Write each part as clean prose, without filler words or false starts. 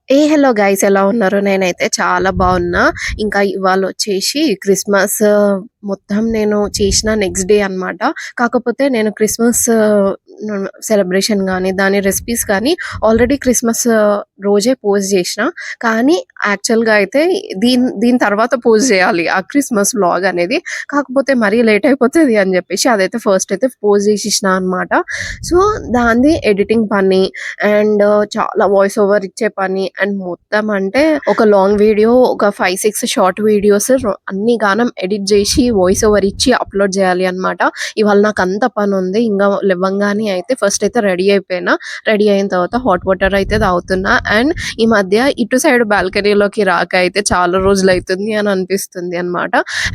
Hello guys, ఎలా ఉన్నారు? నేనైతే చాలా బాగున్నా. ఇంకా ఇవాళొచ్చేసి క్రిస్మస్ మొత్తం నేను చేసిన నెక్స్ట్ డే అన్నమాట. కాకపోతే నేను క్రిస్మస్ సెలబ్రేషన్ గానీ, దాని రెసిపీస్ కానీ ఆల్రెడీ క్రిస్మస్ రోజే పోస్ట్ చేసిన. కానీ యాక్చువల్‌గా అయితే దీని దీని తర్వాత పోస్ట్ చేయాలి ఆ క్రిస్మస్ వ్లాగ్ అనేది. కాకపోతే మరీ లేట్ అయిపోతది అని చెప్పేసి అదైతే ఫస్ట్ అయితే పోస్ట్ చేసేసిన అన్నమాట. సో, దానిది ఎడిటింగ్ పని అండ్ చాలా వాయిస్ ఓవర్ ఇచ్చే పని అండ్ మొత్తం అంటే ఒక లాంగ్ వీడియో, ఒక 5, 6 షార్ట్ వీడియోస్ అన్ని గానం ఎడిట్ చేసి వాయిస్ ఓవర్ ఇచ్చి అప్లోడ్ చేయాలి అన్నమాట. ఇవాళ నాకు అంత పని ఉంది. ఇంకా లేవంగానే అయితే ఫస్ట్ అయితే రెడీ అయిపోయినా. రెడీ అయిన తర్వాత హాట్ వాటర్ అయితే తాగుతున్నా. అండ్ ఈ మధ్య ఇటు సైడ్ బాల్కనీలోకి రాక అయితే చాలా రోజులు అవుతుంది అని అనిపిస్తుంది అన్నమాట.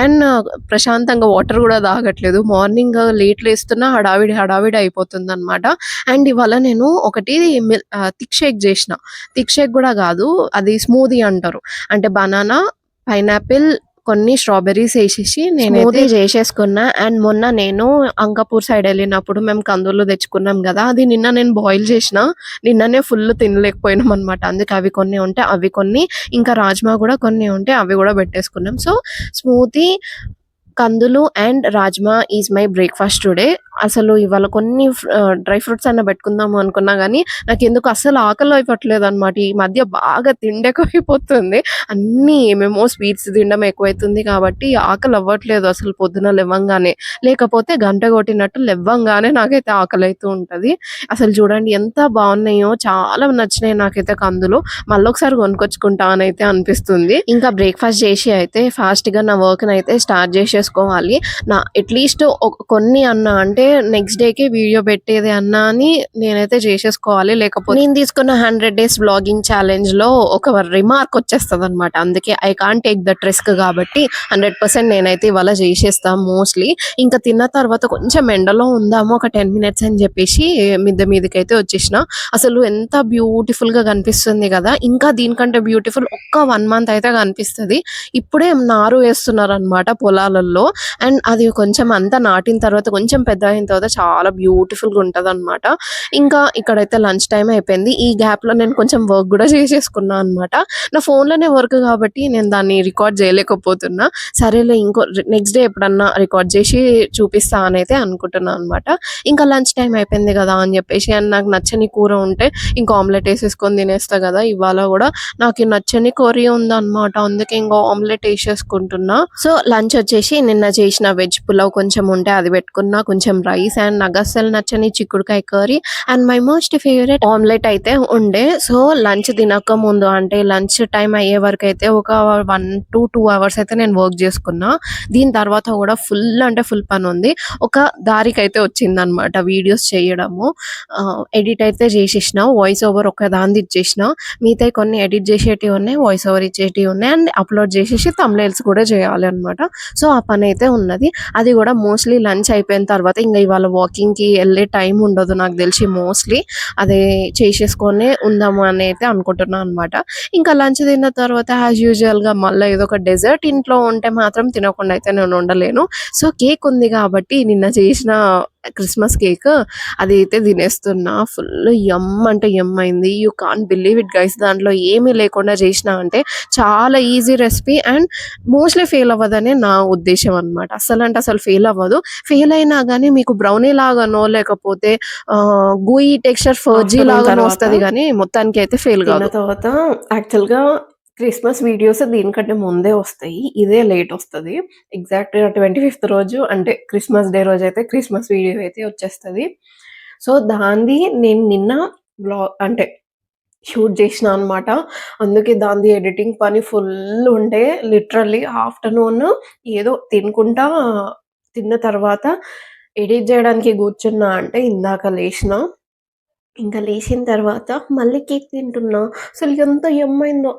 అండ్ ప్రశాంతంగా వాటర్ కూడా తాగట్లేదు. మార్నింగ్ లేట్ లేస్తున్నా హడావిడి హడావిడి అయిపోతుంది అనమాట. అండ్ ఇవాళ నేను ఒకటి థిక్ షేక్ చేసిన. థిక్ షేక్ కూడా కాదు, అది స్మూదీ అంటారు. అంటే బనానా, పైనాపిల్, కొన్ని స్ట్రాబెర్రీస్ వేసేసి నేనైతే చేసేసుకున్నా. అండ్ మొన్న నేను అంకాపూర్ సైడ్ వెళ్ళినప్పుడు మేము కందులు తెచ్చుకున్నాం కదా, అది నిన్న నేను బాయిల్ చేసిన. నిన్ననే ఫుల్ తినలేకపోయినాం అనమాట. అందుకే అవి కొన్ని ఉంటే అవి కొన్ని, ఇంకా రాజ్మా కూడా కొన్ని ఉంటే అవి కూడా పెట్టేసుకున్నాం. సో స్మూతీ, కందులు and rajma is my breakfast today. అసలు ఇవాళ కొన్ని డ్రై ఫ్రూట్స్ అన్నా పెట్టుకుందాము అనుకున్నా గానీ, నాకెందుకో అస్సలు ఆకలి అవ్వట్లేదనమాట. ఈ మధ్య బాగా తిండి ఎక్కువైపోతుంది. అన్నీ ఏమేమో స్వీట్స్ తినడం ఎక్కువైతుంది కాబట్టి ఆకలి అవ్వట్లేదు అసలు పొద్దున లెవ్వంగానే. లేకపోతే గంట కొట్టినట్టు లెవ్వంగానే నాకైతే ఆకలైతూ ఉంటది. అసలు చూడండి ఎంత బావున్నాయో, చాలా నచ్చినాయి నాకైతే కందులు. మళ్ళొకసారి కొనుక్కొచ్చుకుంటా అనైతే అనిపిస్తుంది. ఇంకా బ్రేక్‌ఫాస్ట్ చేసి అయితే ఫాస్ట్‌గా నా వర్క్‌నైతే స్టార్ట్ చేసేసుకోవాలి. అట్‌లీస్ట్ కొన్ని అన్నా అంటే నెక్స్ట్ డేకి వీడియో పెట్టేది అన్నా అని నేనైతే చేసేసుకోవాలి. లేకపోతే నేను తీసుకున్న 100 డేస్ వ్లాగింగ్ ఛాలెంజ్‌లో ఒక రిమార్క్ వచ్చేస్తదనమాట. అందుకే I can't take that risk కాబట్టి 100% నేనైతే ఇవాళ చేసేస్తా మోస్ట్‌లీ. ఇంకా తిన్న తర్వాత కొంచెం ఎండలో ఉందాము ఒక 10 మినిట్స్ అని చెప్పేసి మిద్దె మీదకైతే వచ్చేసిన. అసలు ఎంత బ్యూటిఫుల్‌గా కనిపిస్తుంది కదా! ఇంకా దీనికంటే బ్యూటిఫుల్ ఒక్క 1 మంత్ అయితే కనిపిస్తది. ఇప్పుడే నారు వేస్తున్నారనమాట పొలాలల్లో. అండ్ అది కొంచెం అంతా నాటిన తర్వాత కొంచెం పెద్ద అయిన తర్వాత చాలా బ్యూటిఫుల్‌గా ఉంటదనమాట. ఇంకా ఇక్కడైతే లంచ్ టైమ్ అయిపోయింది. ఈ గ్యాప్‌లో నేను కొంచెం వర్క్ గూడా చేసేసుకున్నా అనమాట. నా ఫోన్‌లోనే వర్క్ కాబట్టి నేను దాన్ని రికార్డ్ చేయలేకపోతున్నా. సరేలే నెక్స్ట్ డే ఎప్పుడన్నా రికార్డ్ చేసి చూపిస్తా అనైతే అనుకుంటున్నా అనమాట. ఇంకా లంచ్ టైమ్ అయిపోయింది గదా అని చెప్పేసి, అండ్ నాకు నచ్చని కూర ఉంటే ఇంకా ఆమ్లెట్ ఏసేసుకొని తినేస్తా గదా! ఇవాళ గూడా నాకు నచ్చని కర్రీ ఉందనమాట. అందుకే ఇంక ఆమ్లెట్ ఏసేసుకుంటున్నా. సో లంచ్ వచ్చేసి నిన్న చేసిన వెజ్ పులావ్ కొంచెం ఉంటే అది పెట్టుకున్నా. కొంచెం రైస్ అండ్ నాకస్సలు నచ్చని చిక్కుడుకాయ curry and my most favourite omelette అయితే ఉండే. సో లంచ్ తినక ముందు అంటే లంచ్ టైమ్ అయ్యే వరకు అయితే ఒక 1-2 అవర్స్ అయితే నేను వర్క్ చేసుకున్నా. దీని తర్వాత కూడా ఫుల్ అంటే ఫుల్ పని ఉంది. ఒక దారికైతే వచ్చిందనమాట వీడియోస్ చేయడము. ఎడిట్ అయితే చేసేసిన. వాయిస్ ఓవర్ ఒక దానిది ఇచ్చేసిన. మిగతాయి కొన్ని ఎడిట్ చేసేటివి ఉన్నాయి, వాయిస్ ఓవర్ ఇచ్చేటివి ఉన్నాయి అండ్ అప్లోడ్ చేసేసి థంబ్‌నెయిల్స్ కూడా చేయాలి అనమాట. సో ఆ పని అయితే ఉన్నది. అది కూడా మోస్ట్‌లీ లంచ్ అయిపోయిన తర్వాత ఇంక ఇవాళ వాకింగ్‌కి వెళ్ళే టైం ఉండదు నాకు తెలిసి మోస్ట్‌లీ. అదే చేసేసుకొని ఉందాము అని అయితే అనుకుంటున్నా అనమాట. ఇంకా లంచ్ తిన్న తర్వాత యాజ్ యూజువల్‌గా మళ్ళా ఏదో ఒక డెజర్ట్ ఇంట్లో ఉంటే మాత్రం తినకుండా అయితే నేను ఉండలేను. సో కేక్ ఉంది కాబట్టి నిన్న చేసిన క్రిస్మస్ కేక్ అదైతే తినేస్తున్నా. ఫుల్ యమ్ అంటే యమ్ అయింది. You can't believe it guys, దాంట్లో ఏమీ లేకుండా చేసినా అంటే చాలా easy recipe and mostly fail అవ్వదనే నా ఉద్దేశ్యం అనమాట. అస్సలంటే అసలు ఫెయిల్ అవ్వదు. ఫెయిల్ అయినా గానీ మీకు బ్రౌనీ లాగానో లేకపోతే గూయి టెక్స్చర్ ఫర్జీ లాగానో వస్తది గానీ మొత్తానికైతే ఫెయిల్ కాదు. తిన్న తర్వాత యాక్చువల్‌గా క్రిస్మస్ వీడియోస్ దీనికంటే ముందే వస్తాయి. ఇదే లేట్ వస్తది. ఎగ్జాక్ట్‌గా 25థ్ రోజు అంటే క్రిస్మస్ డే రోజైతే క్రిస్మస్ వీడియో అయితే వచ్చేస్తది. సో దానిది నేను నిన్న అంటే షూట్ చేసినా అనమాట. అందుకే దానిది ఎడిటింగ్ పని ఫుల్ ఉండే. లిటరల్లీ ఆఫ్టర్‌నూన్ ఏదో తినుకుంటా తిన్న తర్వాత ఎడిట్ చేయడానికి కూర్చున్నా అంటే ఇందాక లేషినా. ఇంకా లేచిన తర్వాత మళ్ళీ కేక్ తింటున్నా. అసలు ఎంత యమ్మయిందో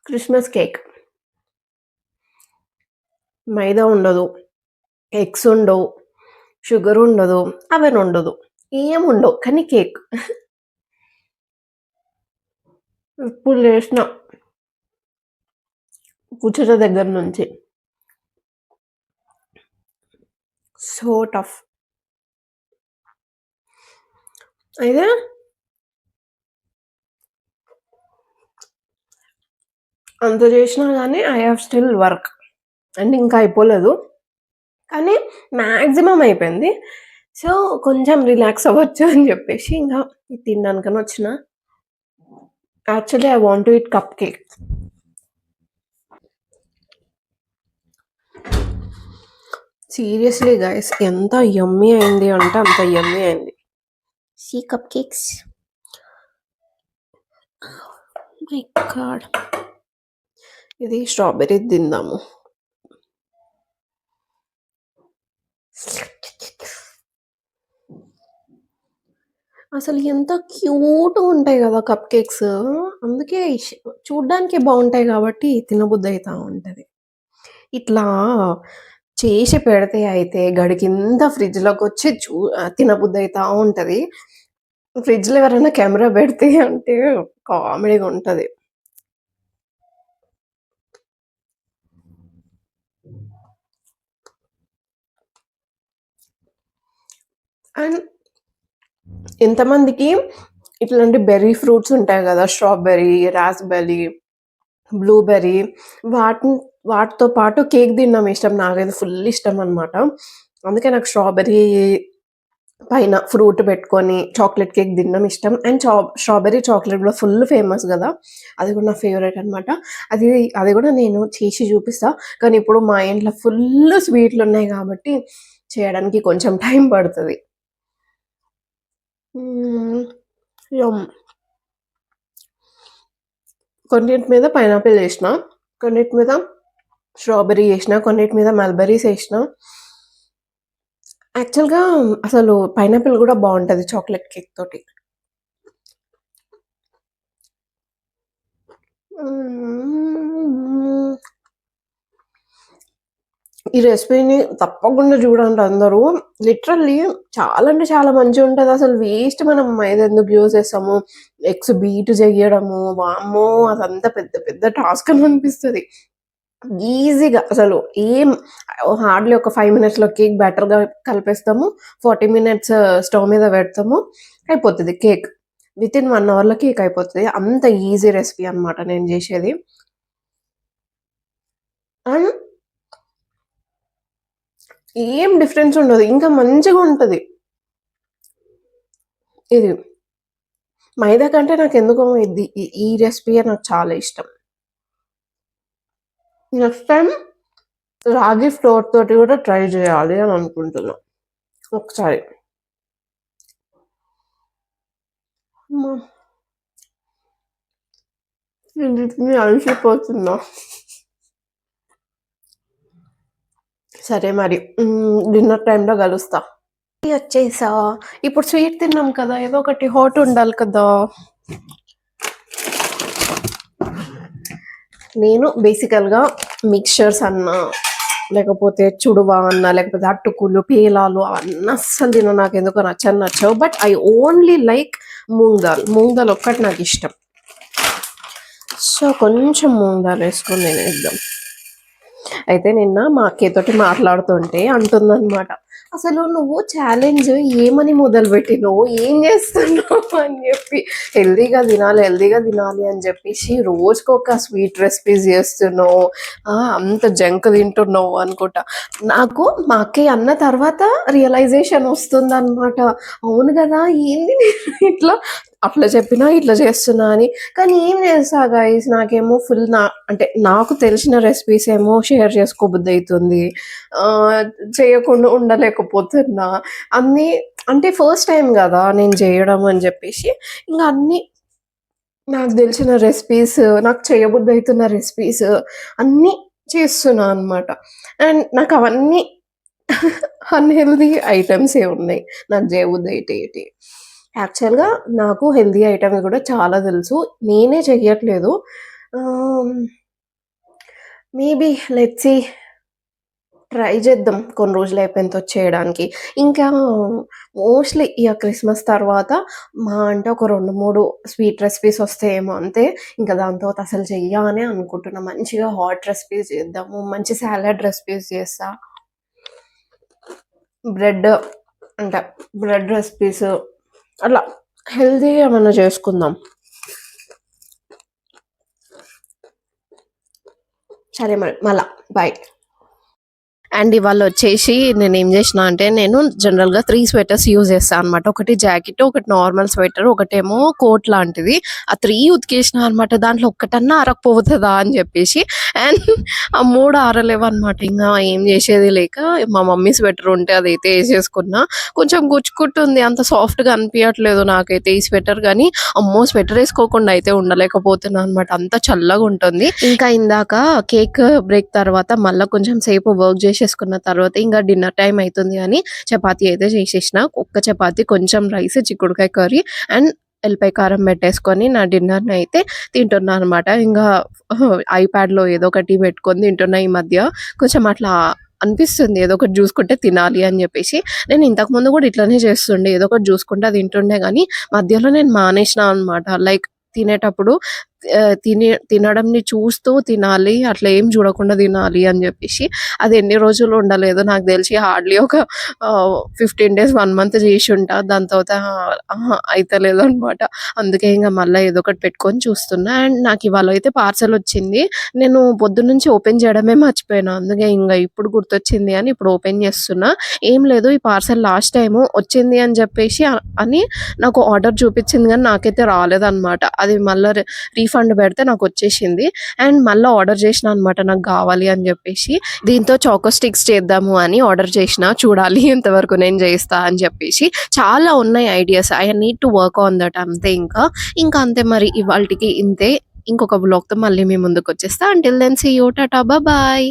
క్రిస్మస్ కేక్. మైదా ఉండదు, ఎగ్స్ ఉండవు, షుగర్ ఉండదు, అవెన్ ఉండదు. ఏముండవు. కానీ కేక్. ఇప్పుడు లేషిన కూర్చున్న దగ్గర నుంచి. So tough. అయితే అంత చేసినా గానీ I have still work. And ఇంకా అయిపోలేదు. కానీ మాక్సిమం అయిపోయింది. సో, కొంచెం రిలాక్స్ అవ్వచ్చు అని జెప్పేసి ఇంగా ఇది తినడానికని వచ్చిన. Actually I want to eat cupcake. Seriously guys ఎంత యమ్మీ అయింది అంటే అంత యమ్మీ అయింది. See cupcakes. My God! ఇది స్ట్రాబెర్రీది తిందాము. అసలు ఎంత క్యూట్‌గుంటాయి గదా కప్ కేక్స్. అందుకే చూడ్డానికి బావుంటాయి గాబట్టి తినబుద్దయితా ఉంటది. ఇట్లా చేసి పెడితే అయితే గడికింత ఫ్రిడ్జ్‌లోకొచ్చి తినబుద్దయితా ఉంటది. ఫ్రిడ్జ్‌లో ఎవరైనా కెమెరా పెడితే అంటే కామెడీగుంటది. అండ్ ఎంతమందికి ఇట్లాంటి బెర్రీ ఫ్రూట్స్ ఉంటాయి గదా! స్ట్రాబెర్రీ, రాస్‌బెర్రీ, బ్లూబెర్రీ వాటితో పాటు కేక్ తినడం ఇష్టం. నాకైతే ఫుల్ ఇష్టమనమాట. అందుకే నాకు స్ట్రాబెర్రీ పైన ఫ్రూట్ పెట్టుకొని చాక్లేట్ కేక్ తినడం ఇష్టం. అండ్ స్ట్రాబెర్రీ చాక్లేట్ గూడా ఫుల్ ఫేమస్ గదా! అది గూడా నా ఫేవరెట్ అనమాట. అది అది గూడా నేను చేసి చూపిస్తా. కానీ ఇప్పుడు మా ఇంట్లో ఫుల్ స్వీట్లున్నాయి గాబట్టి చేయడానికి కొంచెం టైం పడతది. యమ్. కొన్నిటి మీద పైనాపిల్ ఏసిన, కొన్నిటి మీద స్ట్రాబెర్రీ ఏసిన, కొన్నిటి మీద మల్బెర్రీస్ ఏసిన. యాక్చువల్‌గా అసలు పైనాపిల్ గూడా బావుంటది చాక్లేట్ కేక్ తోటి. ఈ రెసిపీని తప్పకుండా చూడండి అందరూ. లిటరల్లీ చాలా అంటే చాలా మంచిగుంటది. అసలు వేస్ట్ మనం మైదా ఎందుకు యూజ్ చేస్తాము. ఎగ్స్ బీట్ చెయ్యడము, వామ్మో! అదంతా పెద్ద పెద్ద టాస్క్ అని అనిపిస్తది. ఈజీగా అసలు హార్డ్‌లీ ఒక 5 మినిట్స్‌లో కేక్ బ్యాటర్‌గా కలిపేస్తాము. 40 మినిట్స్ స్టవ్ మీద పెడతాము. అయిపోతది కేక్. వితిన్ 1 అవర్‌లో కేక్ అయిపోతది. అంత ఈజీ రెసిపీ అన్నమాట నేను చేసేది. అండ్ ఏం డిఫరెన్స్ ఉండదు. ఇంకా మంచిగుంటది. ఇది. మైదా కంటే నాకెందుకో ఈ రెసిపీయే నాకు చాలా ఇష్టం. నెక్స్ట్ టైమ్ రాగి ఫ్లోర్ తోటి గూడా ట్రై చేయాలి అని అనుకుంటున్నా ఒకసారి. అమ్మా! తిని అలసిపోతున్నా. సరే మరి. డిన్నర్ టైమ్‌లో కలుస్తా. వచ్చేసా. ఇప్పుడు స్వీట్ తిన్నాం కదా! ఏదో ఒకటి హాట్ ఉండాలి కదా! నేను బేసికల్‌గా మిక్స్చర్స్ అన్నా, లేకపోతే చుడువ అన్నా, లేకపోతే అటుకులు, పేలాలు అవన్నీ అస్సలు తినను. నాకెందుకో నచ్చవు. But I only like moong dal. Moong dal ఒక్కటి నాకిష్టం. సో, కొంచెం మూంగ్ దాల్ ఏసుకొని తినేద్దాం. అయితే నిన్న మా అక్కయ్యతోటి మాట్లాడుతుంటే అంటుందనమాట. "అసలు నువ్వు ఛాలెంజ్ ఏమని మొదలుపెట్టినవు? ఏం చేస్తున్నావు?" అని చెప్పి. హెల్తీగా తినాలి అని చెప్పేసి రోజుకొక స్వీట్ రెసిపీస్ చేస్తున్నావు. అంత జంక్ తింటున్నావు అనుకుంటా. నాకు మా అక్కయ్య అన్న తర్వాత రియలైజేషన్ వస్తుందనమాట. అవును గదా! ఏంది నేను ఇట్లా అట్లా చెప్పినా ఇట్లా చేస్తున్నా అని. కానీ ఏం చేస్తా గైస్ నాకేమో అంటే నాకు తెలిసిన రెసిపీస్ ఏమో షేర్ చేసుకోబుద్దయితుంది. ఆహ్, చేయకుండా ఉండలేకపోతున్నా. అన్నీ అంటే ఫస్ట్ టైమ్ గదా! నేను చేయడం అని జెప్పేసి ఇంగ అన్నీ నాకు దెలిసిన రెసిపీస్, నాకు చేయబుద్దయితున్న రెసిపీస్ అన్నీ చేస్తున్నా అనమాట. అండ్ నాకవన్నీ అన్‌హెల్తీ ఐటెమ్సే ఉన్నాయి. నాకు జేయబుద్దయ్యేటియి. యాక్చువల్‌గా నాకు హెల్తీ ఐటెమ్స్ గూడా చాలా తెలుసు. నేనే చెయ్యట్లేదు. ఆహ్, మేబీ లెట్స్ సీ ట్రై చేద్దాం కొన్ని రోజులయిపోయిన తర్వాత చేయడానికి. ఇంకా మోస్ట్‌లీ ఇగ క్రిస్మస్ తర్వాత మహా అంటే ఒక 2, 3 స్వీట్ రెసిపీస్ వస్తాయేమో అంతే. ఇంకా దాని తర్వాత అసలు చెయ్య అనే అనుకుంటున్నా. మంచిగా హాట్ రెసిపీస్ చేద్దాము. మంచి సాలడ్ రెసిపీస్ చేస్తా. బ్రెడ్ అంటే బ్రెడ్ రెసిపీస్ అట్లా హెల్తీగా ఏమన్నా చేసుకుందాం. సరే మరి మళ్ళా బాయ్. అండ్ ఇవాళొచ్చేసి నేనేం జేసినా అంటే, నేను జనరల్‌గా 3 స్వెటర్స్ యూజ్ చేస్తా అనమాట. ఒకటి జాకెట్, ఒకటి నార్మల్ స్వెటర్, ఒకటేమో కోట్ లాంటిది. ఆ 3 ఉతికేసినా అనమాట. దాంట్లో ఒక్కటన్నా ఆరకపోతదా అని జెప్పేసి. అండ్ ఆ 3 ఆరలేవనమాట. ఇంగా ఏం జేసేది లేక మా మమ్మీ స్వెటర్ ఉంటే అదైతే ఏసేసుకున్నా. కొంచెం గుచ్చుకుంటుంది. అంత సాఫ్ట్‌గా అనిపియట్లేదు నాకైతే ఈ స్వెటర్ గానీ, అమ్మో! స్వెటర్ ఏసుకోకుండా అయితే ఉండలేకపోతున్నా అనమాట. అంత చల్లగుంటుంది. ఇంకా ఇందాక కేక్ బ్రేక్ తర్వాత మళ్ళా కొంచెం సేపు వర్క్ జేసేసుకున్న తర్వాత ఇంగా డిన్నర్ టైమ్ అయితుంది అని చపాతీ అయితే చేసేసిన. ఒక్క చపాతీ, కొంచెం రైస్, చిక్కుడుకాయ కర్రీ అండ్ ఎల్లిపాయ కారం పెట్టేసుకొని నా డిన్నర్‌నయితే తింటున్నా అనమాట. ఇంగా ఐప్యాడ్‌లో ఏదో ఒకటి పెట్టుకొని తింటున్నా ఈ మధ్య. కొంచెం అట్లా అనిపిస్తుంది ఏదో ఒకటి జూసుకుంటే తినాలి అని జెప్పేసి. నేను ఇంతకుముందు గూడా ఇట్లనే చేస్తుండే. ఏదో ఒకటి జూసుకుంటా తింటుండే గానీ, మధ్యలో నేను మానేసినా అనమాట. లైక్ తినేటప్పుడు తినడంని చూస్తూ తినాలి. అట్లా ఏం చూడకుండా తినాలి అని జెప్పేసి. అది ఎన్ని రోజులు ఉండలేదు. నాకు తెలిసి హార్డ్‌లీ ఒక 15 డేస్, 1 మంత్ జేసుంటా. దాని తర్వాత అహా! అయితలేదనమాట. అందుకే ఇంగ మళ్ళా ఏదో ఒకటి పెట్టుకొని చూస్తున్నా. అండ్ నాకివాళైతే పార్సెలొచ్చింది. నేను పొద్దున్నుంచి ఓపెన్ చేయడమే మర్చిపోయినా. అందుకే ఇంగ ఇప్పుడు గుర్తొచ్చింది అని ఇప్పుడు ఓపెన్ చేస్తున్నా. ఏం లేదు ఈ పార్సెల్ లాస్ట్ టైము వచ్చింది అని జెప్పేసి అని నాకు ఆర్డర్ చూపిచ్చింది గానీ నాకైతే రాలేదనమాట. అది మళ్ళా రీఫండ్ పెడితే నాకొచ్చేసింది. అండ్ మళ్ళా ఆర్డర్ చేసినా అనమాట నాకు గావాలి అని జెప్పేసి. దీంతో చాకో స్టిక్స్ చేద్దాము అని ఆర్డర్ చేసినా. చూడాలి ఎంతవరకు నేను జేస్తా అని జెప్పేసి. చాలా ఉన్నాయి ideas. I need to work on that అంతే ఇంకా. ఇంకా అంతే మరి ఇవాల్టికి ఇంతే. ఇంకొక వ్లాగ్‌తో మళ్ళీ మీ ముందుకొచ్చేస్తా. Until then see you. Tata. Bye.